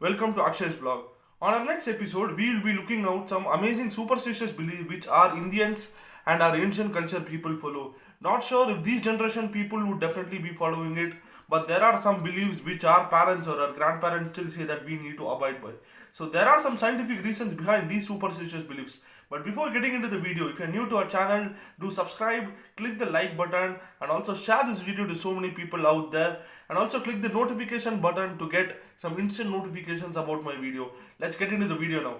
Welcome to Akshay's blog. On our next episode, we will be looking out some amazing superstitious beliefs which our Indians and our ancient culture people follow. Not sure if these generation people would definitely be following it, but there are some beliefs which our parents or our grandparents still say that we need to abide by. So there are some scientific reasons behind these superstitious beliefs. But before getting into the video, if you're new to our channel, do subscribe, click the like button, and also share this video to so many people out there. And also click the notification button to get some instant notifications about my video. Let's get into the video now.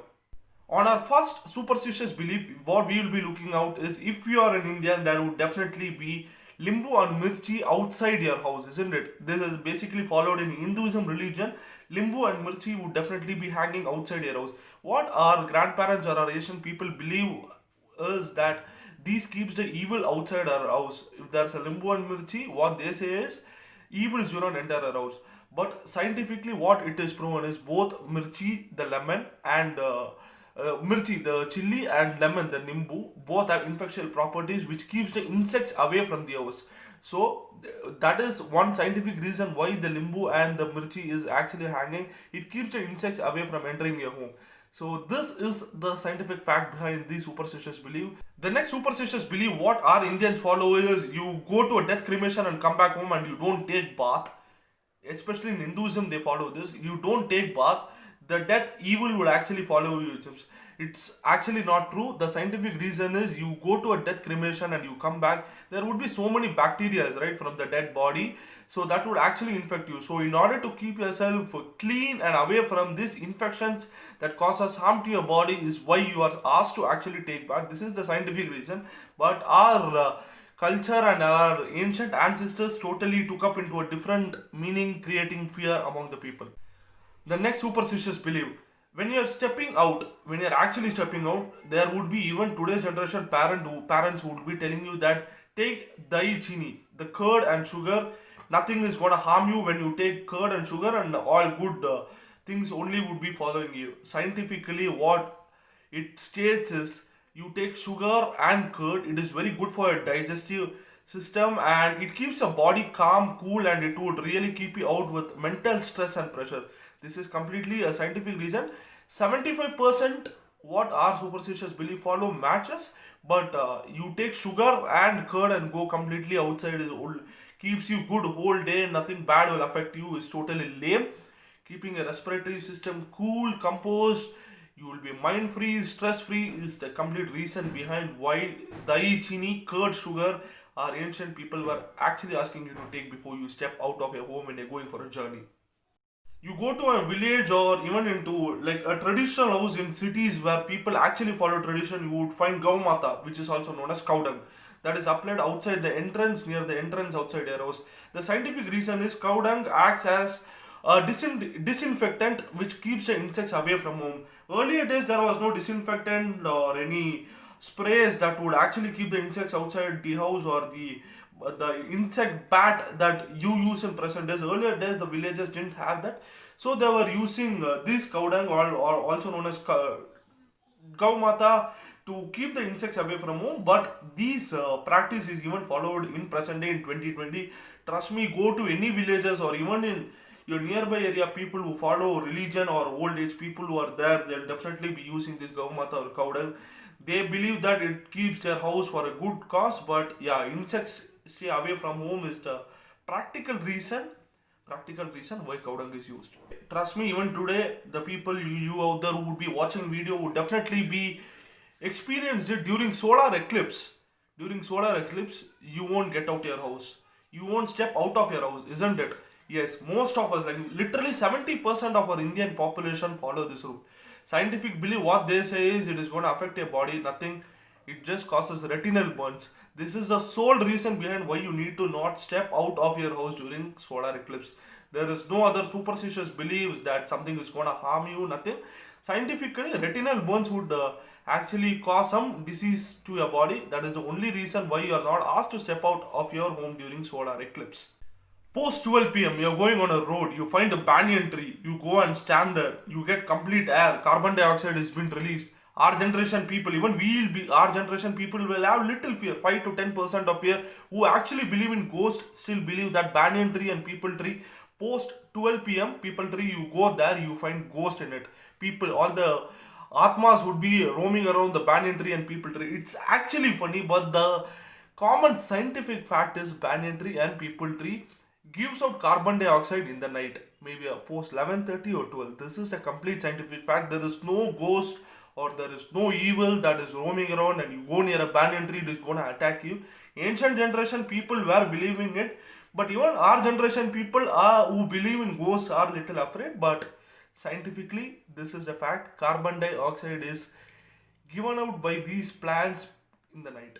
On our first superstitious belief, what we will be looking out is if you are an Indian, there would definitely be limbu and mirchi outside your house, isn't it? This is basically followed in Hinduism religion. Limbu and mirchi would definitely be hanging outside your house. What our grandparents or our Asian people believe is that these keeps the evil outside our house. If there's a limbu and mirchi, what they say is evil do not enter our house. But scientifically, what it is proven is both mirchi, the lemon, and mirchi, the chili, and lemon, the nimbu, both have infectious properties which keeps the insects away from the house. So that is one scientific reason why the limbu and the mirchi is actually hanging. It keeps the insects away from entering your home. So this is the scientific fact behind the superstitious belief. The next superstitious belief what our Indians follow is you go to a death cremation and come back home and you don't take bath. Especially in Hinduism, they follow this. You don't take bath, the death evil would actually follow you. It's actually not true. The scientific reason is you go to a death cremation and you come back, there would be so many bacteria, right, from the dead body. So that would actually infect you. So in order to keep yourself clean and away from these infections that causes harm to your body is why you are asked to actually take bath. This is the scientific reason. But our culture and our ancient ancestors totally took up into a different meaning, creating fear among the people. The next superstitious belief, when you're stepping out, when you're actually stepping out, there would be even today's generation parents who would be telling you that take dahi chini, the curd and sugar. Nothing is gonna harm you when you take curd and sugar, and all good things only would be following you. Scientifically, what it states is you take sugar and curd. It is very good for your digestive system and it keeps your body calm, cool, and it would really keep you out with mental stress and pressure. This is completely a scientific reason. 75% what our superstitious belief follow matches, but you take sugar and curd and go completely outside is old, keeps you good whole day. Nothing bad will affect you. Is totally lame. Keeping a respiratory system cool, composed, you will be mind free, stress free is the complete reason behind why dahi, chini, curd, sugar our ancient people were actually asking you to take before you step out of your home when you're going for a journey. You go to a village or even into like a traditional house in cities where people actually follow tradition, you would find Gaumata, which is also known as cow dung, that is applied outside the entrance, near the entrance outside your house. The scientific reason is cow dung acts as a disinfectant which keeps the insects away from home. Earlier days there was no disinfectant or any sprays that would actually keep the insects outside the house or the insect bat that you use in present days. Earlier days the villagers didn't have that, so they were using this cow dung or also known as cow mata to keep the insects away from home. But these practice is even followed in present day in 2020. Trust me, go to any villages or even in your nearby area, people who follow religion or old age people who are there, they'll definitely be using this cow mata or cow dung. They believe that it keeps their house for a good cause. But yeah, insects stay away from home is the practical reason why cow dung is used. Trust me, even today the people you out there who would be watching video would definitely be experienced it during solar eclipse. During solar eclipse you won't get out your house, you won't step out of your house, isn't it? Yes, most of us, like literally 70% of our Indian population follow this rule. Scientific belief what they say is it is going to affect your body, nothing. It just causes retinal burns. This is the sole reason behind why you need to not step out of your house during solar eclipse. There is no other superstitious beliefs that something is going to harm you, nothing. Scientifically, retinal burns would actually cause some disease to your body. That is the only reason why you are not asked to step out of your home during solar eclipse. Post 12 pm, you're going on a road, you find a banyan tree, you go and stand there, you get complete air, carbon dioxide has been released. Our generation people, even we will be, our generation people will have little fear, 5 to 10% of fear, who actually believe in ghosts, still believe that banyan tree and people tree Post 12 p.m. People tree, you go there, you find ghost in it. People, all the Atmas would be roaming around the banyan tree and people tree. It's actually funny, but the common scientific fact is banyan tree and people tree gives out carbon dioxide in the night, maybe post 11:30 or 12. This is a complete scientific fact. There is no ghost or there is no evil that is roaming around and you go near a banyan tree, it is going to attack you. Ancient generation people were believing it, but even our generation people are who believe in ghosts are little afraid. But scientifically, this is the fact. Carbon dioxide is given out by these plants in the night.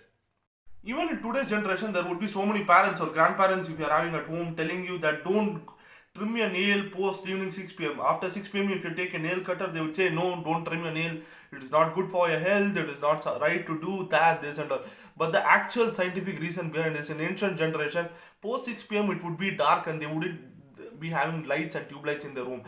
Even in today's generation, there would be so many parents or grandparents, if you are having at home, telling you that don't trim your nail post evening 6 p.m. After 6 p.m., if you take a nail cutter, they would say, no, don't trim your nail. It is not good for your health. It is not right to do that, this and all. But the actual scientific reason behind this, in ancient generation, post 6 p.m., it would be dark and they wouldn't be having lights and tube lights in the room.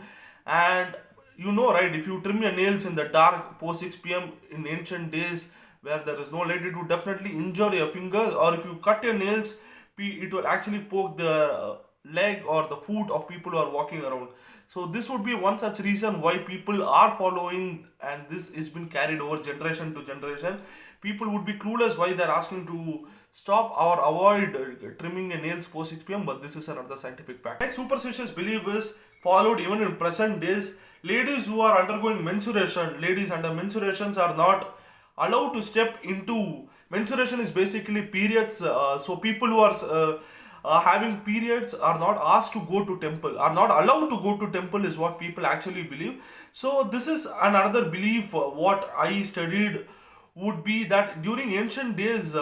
And you know, right, if you trim your nails in the dark post 6 p.m. in ancient days, where there is no light, it would definitely injure your fingers. Or if you cut your nails, it will actually poke the leg or the foot of people who are walking around. So this would be one such reason why people are following, and this is been carried over generation to generation. People would be clueless why they're asking to stop or avoid trimming your nails post 6 p.m. But this is another scientific fact. Next superstitious belief is followed even in present days. Ladies who are undergoing menstruation, ladies under menstruations are not allowed to step into. Menstruation is basically periods, so people who are having periods are not asked to go to temple, are not allowed to go to temple, is what people actually believe. So this is another belief. What I studied would be that during ancient days,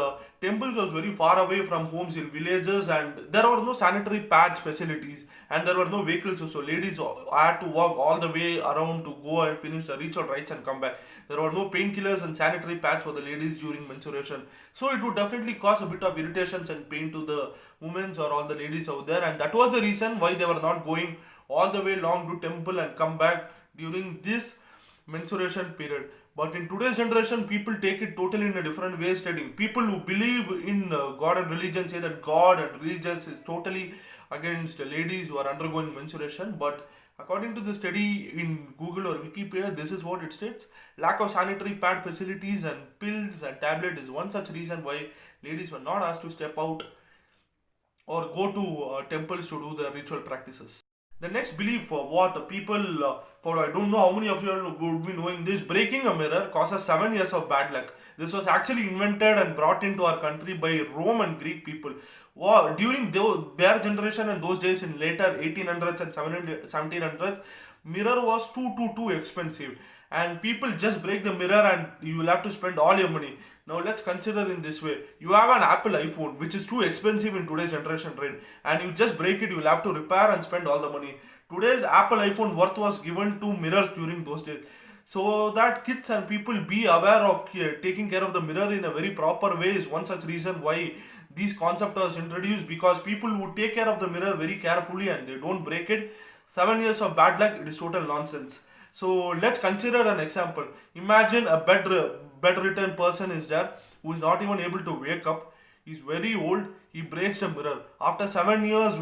temples was very far away from homes in villages, and there were no sanitary pads facilities, and there were no vehicles. So ladies had to walk all the way around to go and finish the ritual rites and come back. There were no painkillers and sanitary pads for the ladies during menstruation. So it would definitely cause a bit of irritations and pain to the women or all the ladies out there, and that was the reason why they were not going all the way long to temple and come back during this menstruation period. But in today's generation, people take it totally in a different way. Studying people who believe in God and religion say that God and religion is totally against ladies who are undergoing menstruation. But according to the study in Google or Wikipedia, this is what it states: lack of sanitary pad facilities and pills and tablet is one such reason why ladies were not asked to step out or go to temples to do the ritual practices. The next belief for what people, for I don't know how many of you would be knowing this, breaking a mirror causes 7 years of bad luck. This was actually invented and brought into our country by Rome and Greek people. During their generation and those days in later 1800s and 1700s, mirror was too expensive. And people just break the mirror and you will have to spend all your money. Now let's consider in this way. You have an Apple iPhone which is too expensive in today's generation, right? And you just break it, you will have to repair and spend all the money. Today's Apple iPhone worth was given to mirrors during those days. So that kids and people be aware of taking care of the mirror in a very proper way is one such reason why this concept was introduced, because people would take care of the mirror very carefully and they don't break it. 7 years of bad luck, it is total nonsense. So let's consider an example. Imagine a bedridden person is there who is not even able to wake up. He's very old. He breaks a mirror. After 7 years,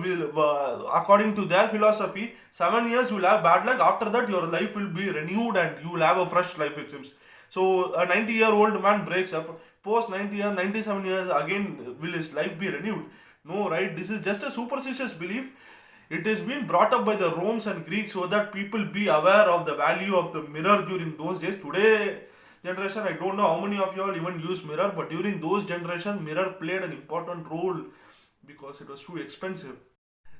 according to their philosophy, 7 years you will have bad luck. After that, your life will be renewed and you will have a fresh life, it seems. So a 90-year-old man breaks up. Post 90 years, 97 years, again will his life be renewed? No, right? This is just a superstitious belief. It has been brought up by the Romans and Greeks so that people be aware of the value of the mirror during those days. Today generation, I don't know how many of you all even use mirror, but during those generation, mirror played an important role because it was too expensive.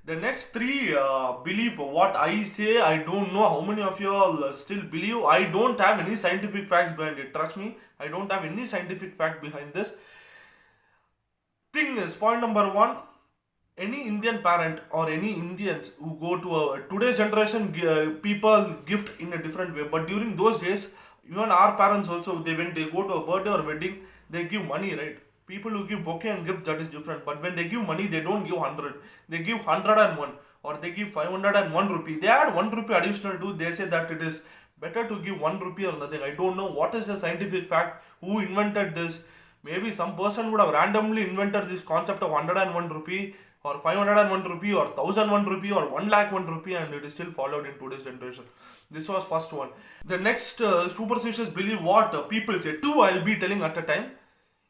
The next three belief, what I say, I don't know how many of you all still believe. I don't have any scientific facts behind it. Trust me, I don't have any scientific fact behind this. Thing is, point number one, any Indian parent or any Indians who go to today's generation, people gift in a different way. But during those days, even our parents also, when they go to a birthday or wedding, they give money, right? People who give bouquet and gifts, that is different. But when they give money, they don't give 100. They give 101 or they give 501 rupee. They add 1 rupee additional to, they say that it is better to give 1 rupee or nothing. I don't know what is the scientific fact, who invented this. Maybe some person would have randomly invented this concept of 101 rupee. or 501 rupee or 1001 rupee or 1 lakh 1 rupee, and it is still followed in today's generation. This was first one. The next superstitious belief what people say. Two I'll be telling at a time.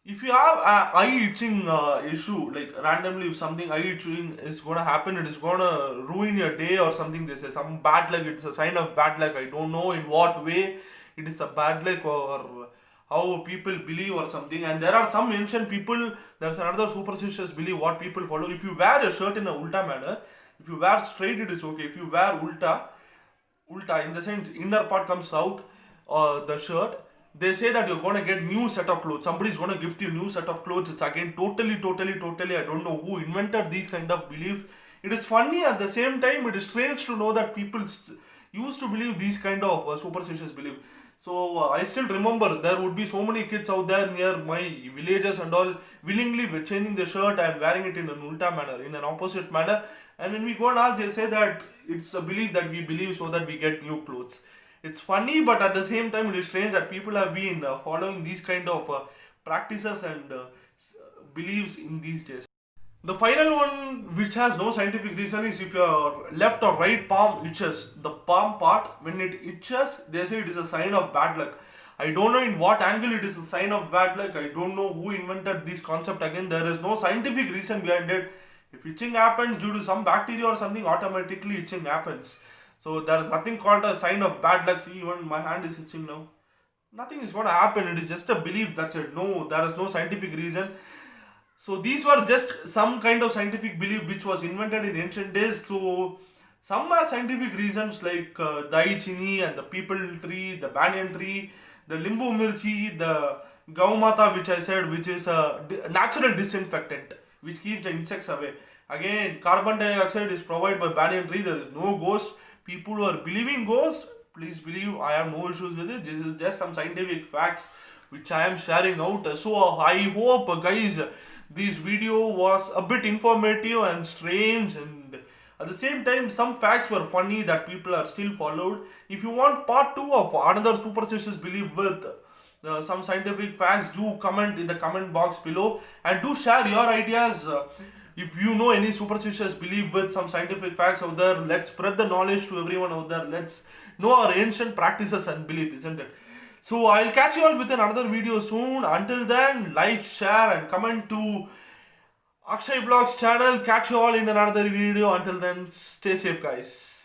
If you have a eye itching issue, like randomly if something eye itching is gonna happen, it is gonna ruin your day or something. They say some bad luck. It's a sign of bad luck. I don't know in what way it is a bad luck or how people believe or something. And there are some ancient people. There's another superstitious belief what people follow. If you wear a shirt in a ulta manner, if you wear straight, it is okay. If you wear ulta in the sense inner part comes out, the shirt, they say that you're gonna get new set of clothes. Somebody's gonna gift you new set of clothes. It's again totally. I don't know who invented these kind of beliefs. It is funny at the same time. It is strange to know that people used to believe these kind of superstitious belief. So I still remember there would be so many kids out there near my villages and all willingly changing their shirt and wearing it in an ulta manner, in an opposite manner. And when we go and ask, they say that it's a belief that we believe so that we get new clothes. It's funny, but at the same time, it is strange that people have been following these kind of practices and beliefs in these days. The final one, which has no scientific reason, is if your left or right palm itches. The palm part, when it itches, they say it is a sign of bad luck. I don't know in what angle it is a sign of bad luck. I don't know who invented this concept. Again, there is no scientific reason behind it. If itching happens due to some bacteria or something, automatically itching happens. So there is nothing called a sign of bad luck. See, even my hand is itching now. Nothing is going to happen. It is just a belief. That's it. No, there is no scientific reason. So these were just some kind of scientific belief which was invented in ancient days. So some are scientific reasons like Dai Chini and the people tree, the banyan tree, the limbu mirchi, the gaumata which I said, which is a natural disinfectant which keeps the insects away. Again, carbon dioxide is provided by banyan tree. There is no ghost. People who are believing ghost, please believe. I have no issues with it. This is just some scientific facts which I am sharing out. So I hope, guys, this video was a bit informative and strange, and at the same time some facts were funny that people are still followed. If you want part 2 of another superstitious belief with some scientific facts, do comment in the comment box below and do share your ideas. If you know any superstitious belief with some scientific facts out there, let's spread the knowledge to everyone out there. Let's know our ancient practices and belief, isn't it? So I'll catch you all with another video soon. Until then, like, share and comment to Akshay Vlogs channel. Catch you all in another video. Until then, stay safe, guys.